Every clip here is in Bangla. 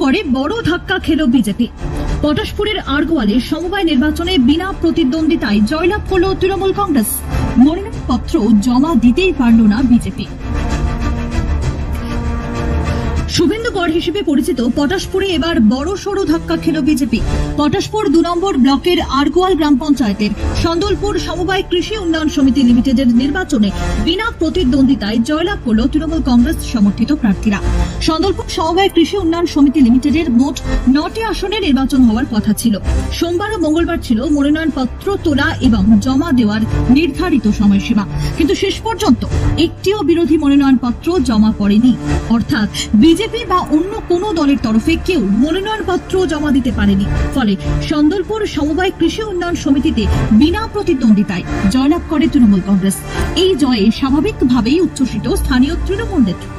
শুভেন্দুগড়ে বড় ধাক্কা খেল বিজেপি। পটাশপুরের আরগোয়ালে সমবায় নির্বাচনে বিনা প্রতিদ্বন্দ্বিতায় জয়লাভ করল তৃণমূল কংগ্রেস। মনোনয়নপত্র জমা দিতেই পারল না বিজেপি। শুভেন্দুগড় হিসেবে পরিচিত পটাশপুরে এবার বড় সড় ধাক্কা খেল বিজেপি। পটাশপুর 2 নম্বর ব্লকের আরগোয়াল গ্রাম পঞ্চায়েতের সন্দলপুর সমবায় কৃষি উন্নয়ন সমিতি লিমিটেডের নির্বাচনে বিনা প্রতিদ্বন্দ্বিতায় জয়লাভ করল তৃণমূল কংগ্রেস সমর্থিত প্রার্থীরা। সন্দলপুর সমবায় কৃষি উন্নয়ন সমিতি লিমিটেডের মোট 9টি আসনে নির্বাচন হওয়ার কথা ছিল। সোমবার ও মঙ্গলবার ছিল মনোনয়নপত্র তোলা এবং জমা দেওয়ার নির্ধারিত সময়সীমা, কিন্তু শেষ পর্যন্ত একটিও বিরোধী মনোনয়নপত্র জমা পড়েনি। অর্থাৎ বিজেপি বা অন্য কোনো দলের তরফে কেউ মনোনয়নপত্র জমা দিতে পারেনি। ফলে সন্দলপুর সমবায় কৃষি উন্নয়ন সমিতিতে বিনা প্রতিদ্বন্দ্বিতায় জয়লাভ করে তৃণমূল কংগ্রেস। এই জয়ে স্বাভাবিকভাবেই উচ্ছ্বসিত স্থানীয় তৃণমূল নেতৃত্ব।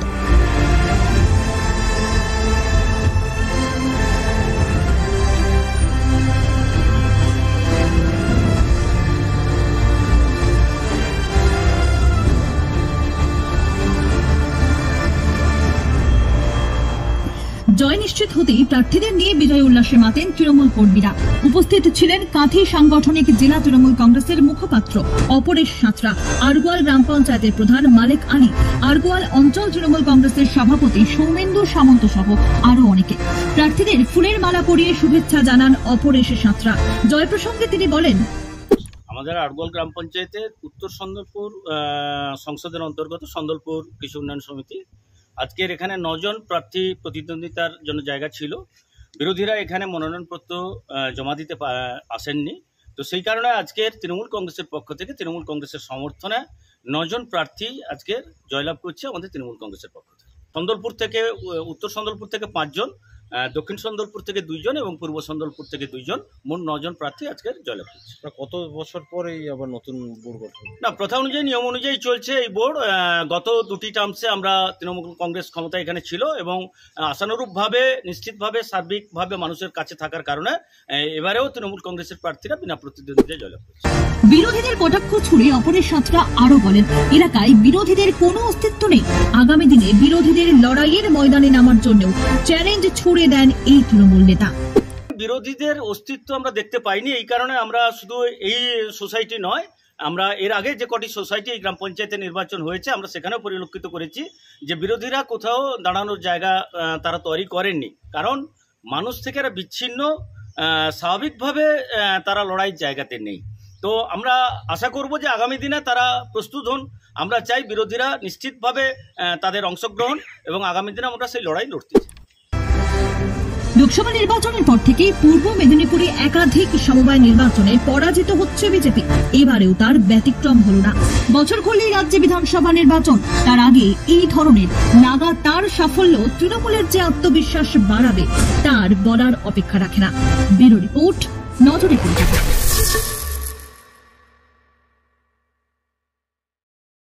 জয় নিশ্চিত হতেই প্রার্থীদের নিয়ে বিজয় উল্লাসে মাতেন তৃণমূল কর্মীরা। উপস্থিত ছিলেন কাঁথি সাংগঠনিক জেলা তৃণমূল কংগ্রেসের মুখপাত্র অপরেশ সাঁতরা, আরগোয়াল গ্রাম পঞ্চায়েতের প্রধান মালেক আলী, আরগোয়াল অঞ্চল তৃণমূল কংগ্রেসের সভাপতি সৌমেন্দু সামন্ত সহ আরো অনেকে। প্রার্থীদের ফুলের মালা পরিয়ে শুভেচ্ছা জানান অপরেশ সাঁতরা। জয় প্রসঙ্গে তিনি বলেন, আমাদের আরগোয়াল গ্রাম পঞ্চায়েতের উত্তর সন্দলপুর সংসদের অন্তর্গত সন্দলপুর কৃষি উন্নয়ন সমিতি, আজকের এখানে 9 জন প্রার্থী প্রতিদ্বন্দ্বিতার জন্য জায়গা ছিল। বিরোধীরা এখানে মনোনয়নপত্র জমা দিতে আসেননি, তো সেই কারণে আজকের তৃণমূল কংগ্রেসের পক্ষ থেকে তৃণমূল কংগ্রেসের সমর্থনে 9 জন প্রার্থী আজকের জয়লাভ করছে আমাদের তৃণমূল কংগ্রেসের পক্ষ থেকে। সন্দলপুর থেকে, উত্তর সন্দলপুর থেকে 5 জন, দক্ষিণ সন্দলপুর থেকে 2 জন এবং পূর্ব সন্দলপুর থেকে 2 জন, মোট 9 জন প্রার্থী আজকের জয়লাভ করছে। কত বছর পরে আবার নতুন বোর্ড গঠন? না, প্রথা অনুযায়ী, নিয়ম অনুযায়ী চলছে এই বোর্ড। গত 2টি টার্মসে আমরা তৃণমূল কংগ্রেস ক্ষমতা এখানে ছিল এবং আশানুরূপভাবে, নিশ্চিতভাবে, সার্বিকভাবে মানুষের কাছে থাকার কারণে এবারেও তৃণমূল কংগ্রেসের প্রার্থীরা বিনা প্রতিদ্বন্দ্বিতায় জয়লাভ করছে। বিরোধীদের কটাক্ষ ছুড়ে অপরেশ সাঁতরা আরো বলেন, এলাকায় বিরোধীদের কোনো অস্তিত্ব নেই। আগামী দিনে বিরোধীদের লড়াইয়ের ময়দানে নামার জন্য চ্যালেঞ্জ ছুড়ে দেন এই তৃণমূল নেতা। বিরোধীদের অস্তিত্ব আমরা দেখতে পাইনি, এই কারণে আমরা শুধু এই সোসাইটি নয়, আমরা এর আগে যে কটি সোসাইটি এই গ্রাম পঞ্চায়েতে নির্বাচন হয়েছে আমরা সেখানেও পরিলক্ষিত করেছি যে বিরোধীরা কোথাও দাঁড়ানোর জায়গা তারা তৈরি করেননি। কারণ মানুষ থেকে এরা বিচ্ছিন্ন, স্বাভাবিকভাবে তারা লড়াইয়ের জায়গাতে নেই। তো আমরা আশা করব যে আগামী দিনে তারা প্রস্তুত হন। আমরা চাই বিরোধীরা নিশ্চিতভাবে তাদের অংশগ্রহণ এবং আগামী দিনে আমরা সেই লড়াই লড়তে চাই। লোকসভা নির্বাচনের পর থেকে পূর্ব মেদিনীপুরে একাধিক সমবায় নির্বাচনে পরাজিত হচ্ছে বিজেপি। এবারেও তার ব্যতিক্রম হল না। বছর ঘুরলেই রাজ্যে বিধানসভা নির্বাচন, তার আগে এই ধরনের লাগাতার সাফল্য তৃণমূলের যে আত্মবিশ্বাস বাড়াবে তার বলার অপেক্ষা রাখে না। ব্যুরো রিপোর্ট, নজরে।